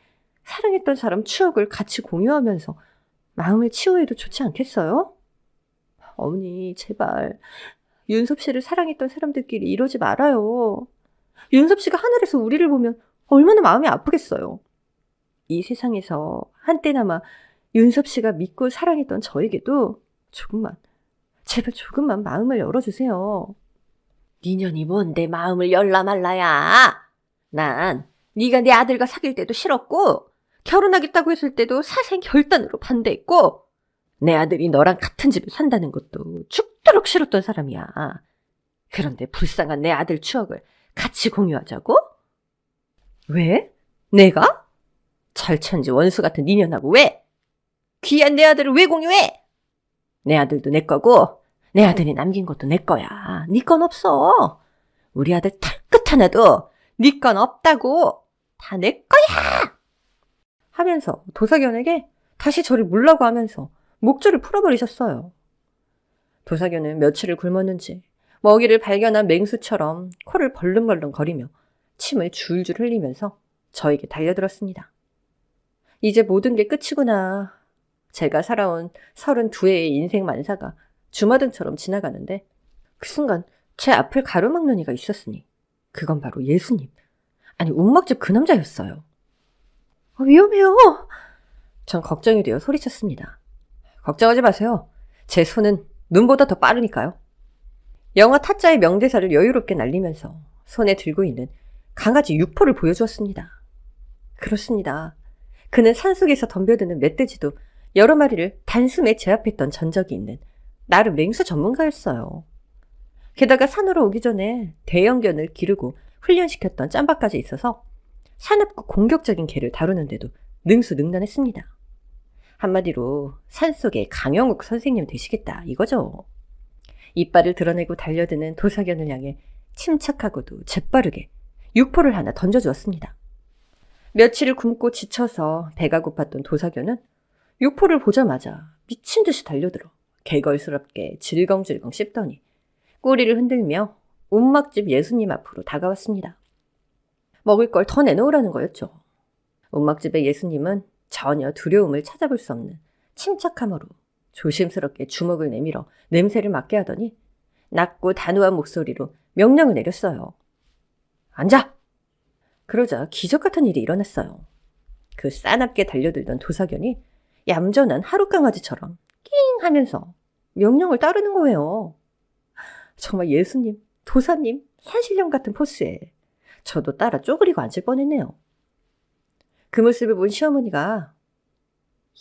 사랑했던 사람 추억을 같이 공유하면서 마음을 치유해도 좋지 않겠어요? 어머니, 제발 윤섭 씨를 사랑했던 사람들끼리 이러지 말아요. 윤섭 씨가 하늘에서 우리를 보면 얼마나 마음이 아프겠어요. 이 세상에서 한때나마 윤섭 씨가 믿고 사랑했던 저에게도 조금만, 제발 조금만 마음을 열어주세요. 니년이 뭔데 마음을 열라 말라야. 난 네가 내 아들과 사귈 때도 싫었고 결혼하겠다고 했을 때도 사생결단으로 반대했고 내 아들이 너랑 같은 집에 산다는 것도 죽도록 싫었던 사람이야. 그런데 불쌍한 내 아들 추억을 같이 공유하자고? 왜? 내가? 철천지 원수 같은 니년하고 왜? 귀한 내 아들을 왜 공유해? 내 아들도 내 거고 내 아들이 남긴 것도 내 거야. 네 건 없어. 우리 아들 털끝 하나도 네 건 없다고. 다 내 거야. 하면서 도사견에게 다시 저를 물라고 하면서 목줄을 풀어버리셨어요. 도사견은 며칠을 굶었는지 먹이를 발견한 맹수처럼 코를 벌렁벌렁 거리며 침을 줄줄 흘리면서 저에게 달려들었습니다. 이제 모든 게 끝이구나. 제가 살아온 32회의 인생 만사가 주마등처럼 지나가는데 그 순간 제 앞을 가로막는 이가 있었으니 그건 바로 예수님. 아니 움막집 그 남자였어요. 위험해요. 전 걱정이 되어 소리쳤습니다. 걱정하지 마세요. 제 손은 눈보다 더 빠르니까요. 영화 타짜의 명대사를 여유롭게 날리면서 손에 들고 있는 강아지 육포를 보여주었습니다. 그렇습니다. 그는 산속에서 덤벼드는 멧돼지도 여러 마리를 단숨에 제압했던 전적이 있는 나름 맹수 전문가였어요. 게다가 산으로 오기 전에 대형견을 기르고 훈련시켰던 짬바까지 있어서 사납고 공격적인 개를 다루는데도 능수능란했습니다. 한마디로 산속의 강영욱 선생님 되시겠다 이거죠. 이빨을 드러내고 달려드는 도사견을 향해 침착하고도 재빠르게 육포를 하나 던져주었습니다. 며칠을 굶고 지쳐서 배가 고팠던 도사견은 육포를 보자마자 미친 듯이 달려들어 개걸스럽게 질겅질겅 씹더니 꼬리를 흔들며 움막집 예수님 앞으로 다가왔습니다. 먹을 걸 더 내놓으라는 거였죠. 움막집의 예수님은 전혀 두려움을 찾아볼 수 없는 침착함으로 조심스럽게 주먹을 내밀어 냄새를 맡게 하더니 낮고 단호한 목소리로 명령을 내렸어요. 앉아! 그러자 기적 같은 일이 일어났어요. 그 싸납게 달려들던 도사견이 얌전한 하룻강아지처럼 낑 하면서 명령을 따르는 거예요. 정말 예수님, 도사님, 산신령 같은 포스에 저도 따라 쪼그리고 앉을 뻔했네요. 그 모습을 본 시어머니가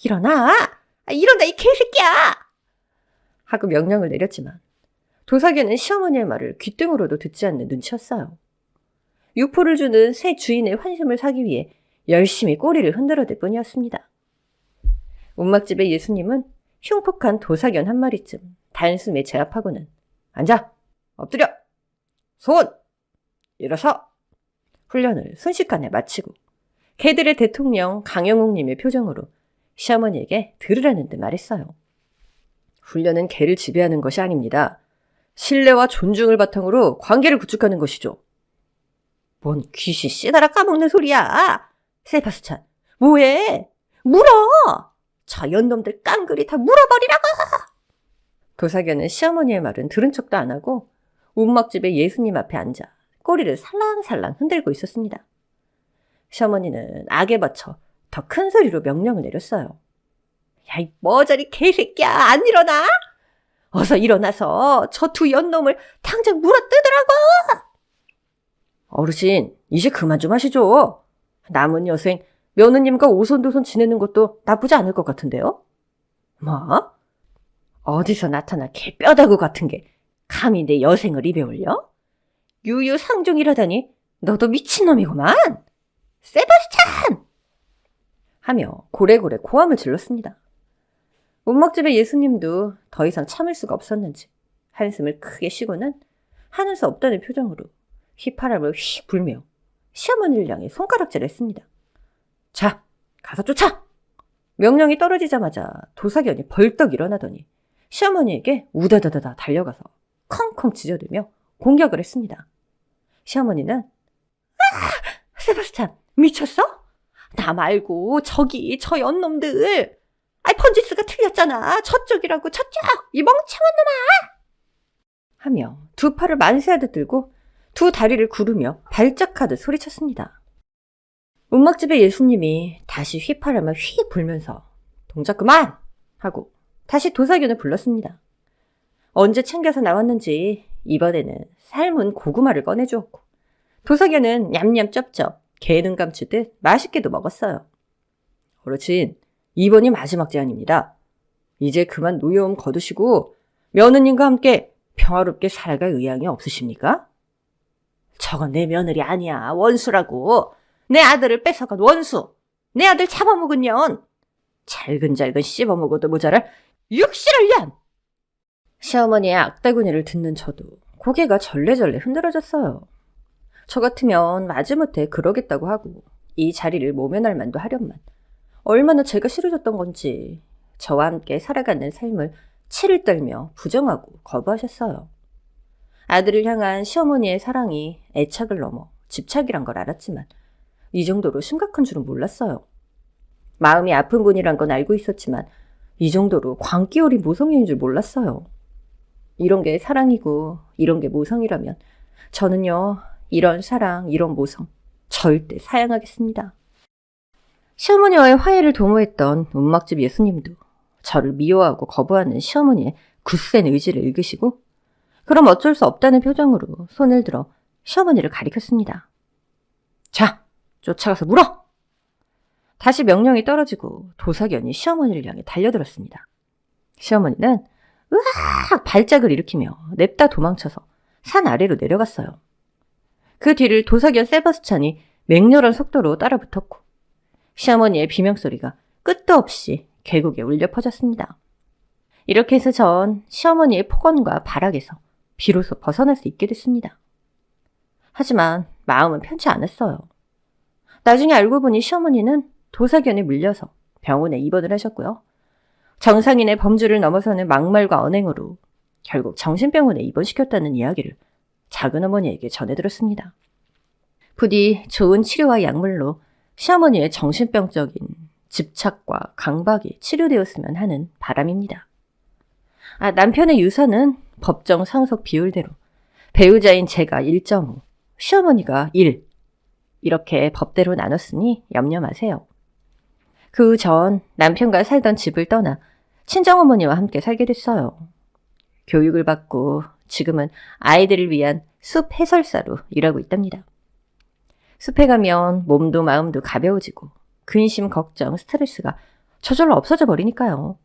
일어나! 일어나 이 개새끼야! 하고 명령을 내렸지만 도사견은 시어머니의 말을 귓등으로도 듣지 않는 눈치였어요. 육포를 주는 새 주인의 환심을 사기 위해 열심히 꼬리를 흔들어댈 뿐이었습니다. 움막집의 예수님은 흉폭한 도사견 한 마리쯤 단숨에 제압하고는 앉아! 엎드려! 손! 일어서! 훈련을 순식간에 마치고 개들의 대통령 강영욱님의 표정으로 시어머니에게 들으라는 듯 말했어요. 훈련은 개를 지배하는 것이 아닙니다. 신뢰와 존중을 바탕으로 관계를 구축하는 것이죠. 뭔 귀시 씨다라 까먹는 소리야. 세바스찬, 뭐해? 물어! 저 연놈들 깡그리 다 물어버리라고! 도사견은 시어머니의 말은 들은 척도 안 하고 움막집의 예수님 앞에 앉아 꼬리를 살랑살랑 흔들고 있었습니다. 시어머니는 악에 받쳐 더 큰 소리로 명령을 내렸어요. 야, 이 머저리 개새끼야, 안 일어나? 어서 일어나서 저 두 연놈을 당장 물어뜯으라고! 어르신, 이제 그만 좀 하시죠. 남은 여생 며느님과 오손도손 지내는 것도 나쁘지 않을 것 같은데요? 뭐? 어디서 나타나 개뼈다구 같은 게 감히 내 여생을 입에 올려? 유유상종이라다니 너도 미친놈이구만. 세바스찬! 하며 고래고래 고함을 질렀습니다. 움막집의 예수님도 더 이상 참을 수가 없었는지 한숨을 크게 쉬고는 하는 수 없다는 표정으로 휘파람을 휙 불며 시어머니를 향해 손가락질을 했습니다. 자, 가서 쫓아! 명령이 떨어지자마자 도사견이 벌떡 일어나더니 시어머니에게 우다다다다 달려가서 컹컹 짖어대며 공격을 했습니다. 시어머니는 세바스찬, 미쳤어? 나 말고 저기 저 연놈들. 펀지스가 틀렸잖아. 저쪽이라고, 저쪽! 이 멍청한 놈아! 하며 두 팔을 만세하듯 들고 두 다리를 구르며 발작하듯 소리쳤습니다. 움막집의 예수님이 다시 휘파람을 휙 불면서 동작 그만! 하고 다시 도사견을 불렀습니다. 언제 챙겨서 나왔는지 이번에는 삶은 고구마를 꺼내주었고 도사견은 냠냠 쩝쩝 개는 감추듯 맛있게도 먹었어요. 어르신, 이번이 마지막 제안입니다. 이제 그만 노여움 거두시고 며느님과 함께 평화롭게 살아갈 의향이 없으십니까? 저건 내 며느리 아니야. 원수라고. 내 아들을 뺏어간 원수! 내 아들 잡아먹은 년! 잘근잘근 씹어먹어도 모자랄 육실을 년! 시어머니의 악달구니를 듣는 저도 고개가 절레절레 흔들어졌어요. 저 같으면 마지못해 그러겠다고 하고 이 자리를 모면할 만도 하련만 얼마나 제가 싫어졌던 건지 저와 함께 살아가는 삶을 치를 떨며 부정하고 거부하셨어요. 아들을 향한 시어머니의 사랑이 애착을 넘어 집착이란 걸 알았지만 이 정도로 심각한 줄은 몰랐어요. 마음이 아픈 분이란 건 알고 있었지만 이 정도로 광기 어린 모성애인 줄 몰랐어요. 이런 게 사랑이고 이런 게 모성이라면 저는요, 이런 사랑, 이런 모성 절대 사양하겠습니다. 시어머니와의 화해를 도모했던 움막집 예수님도 저를 미워하고 거부하는 시어머니의 굳센 의지를 읽으시고 그럼 어쩔 수 없다는 표정으로 손을 들어 시어머니를 가리켰습니다. 자, 쫓아가서 물어! 다시 명령이 떨어지고 도사견이 시어머니를 향해 달려들었습니다. 시어머니는 으악 발작을 일으키며 냅다 도망쳐서 산 아래로 내려갔어요. 그 뒤를 도사견 세바스찬이 맹렬한 속도로 따라붙었고 시어머니의 비명소리가 끝도 없이 계곡에 울려 퍼졌습니다. 이렇게 해서 전 시어머니의 폭언과 발악에서 비로소 벗어날 수 있게 됐습니다. 하지만 마음은 편치 않았어요. 나중에 알고 보니 시어머니는 도사견에 물려서 병원에 입원을 하셨고요. 정상인의 범주를 넘어서는 막말과 언행으로 결국 정신병원에 입원시켰다는 이야기를 작은어머니에게 전해들었습니다. 부디 좋은 치료와 약물로 시어머니의 정신병적인 집착과 강박이 치료되었으면 하는 바람입니다. 남편의 유산은 법정 상속 비율대로 배우자인 제가 1.5, 시어머니가 1 이렇게 법대로 나눴으니 염려 마세요. 그 전 남편과 살던 집을 떠나 친정어머니와 함께 살게 됐어요. 교육을 받고 지금은 아이들을 위한 숲 해설사로 일하고 있답니다. 숲에 가면 몸도 마음도 가벼워지고 근심, 걱정, 스트레스가 저절로 없어져 버리니까요.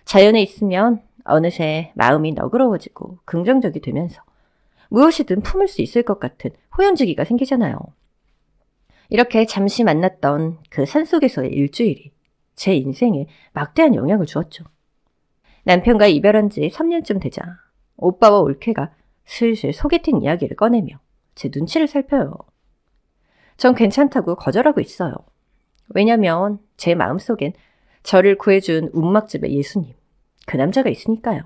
자연에 있으면 어느새 마음이 너그러워지고 긍정적이 되면서 무엇이든 품을 수 있을 것 같은 호연지기가 생기잖아요. 이렇게 잠시 만났던 그 산속에서의 일주일이 제 인생에 막대한 영향을 주었죠. 남편과 이별한 지 3년쯤 되자 오빠와 올케가 슬슬 소개팅 이야기를 꺼내며 제 눈치를 살펴요. 전 괜찮다고 거절하고 있어요. 왜냐면 제 마음속엔 저를 구해준 움막집의 예수님, 그 남자가 있으니까요.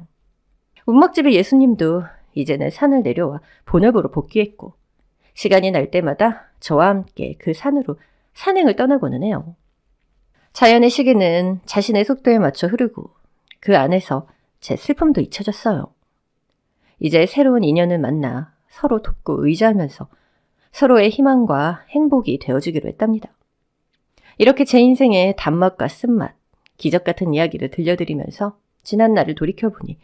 움막집의 예수님도 이제는 산을 내려와 본업으로 복귀했고 시간이 날 때마다 저와 함께 그 산으로 산행을 떠나고는 해요. 자연의 시계는 자신의 속도에 맞춰 흐르고 그 안에서 제 슬픔도 잊혀졌어요. 이제 새로운 인연을 만나 서로 돕고 의지하면서 서로의 희망과 행복이 되어주기로 했답니다. 이렇게 제 인생의 단맛과 쓴맛, 기적 같은 이야기를 들려드리면서 지난 날을 돌이켜보니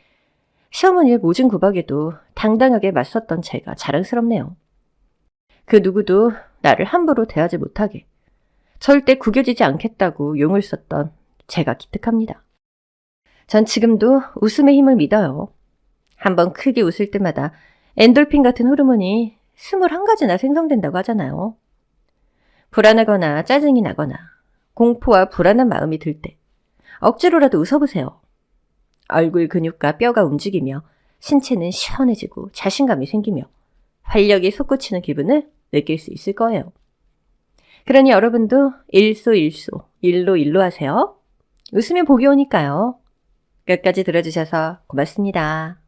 시어머니의 모진 구박에도 당당하게 맞섰던 제가 자랑스럽네요. 그 누구도 나를 함부로 대하지 못하게 절대 구겨지지 않겠다고 용을 썼던 제가 기특합니다. 전 지금도 웃음의 힘을 믿어요. 한번 크게 웃을 때마다 엔돌핀 같은 호르몬이 21가지나 생성된다고 하잖아요. 불안하거나 짜증이 나거나 공포와 불안한 마음이 들 때 억지로라도 웃어보세요. 얼굴 근육과 뼈가 움직이며 신체는 시원해지고 자신감이 생기며 활력이 솟구치는 기분을 느낄 수 있을 거예요. 그러니 여러분도 일소일소, 일로일로 하세요. 웃으면 복이 오니까요. 끝까지 들어주셔서 고맙습니다.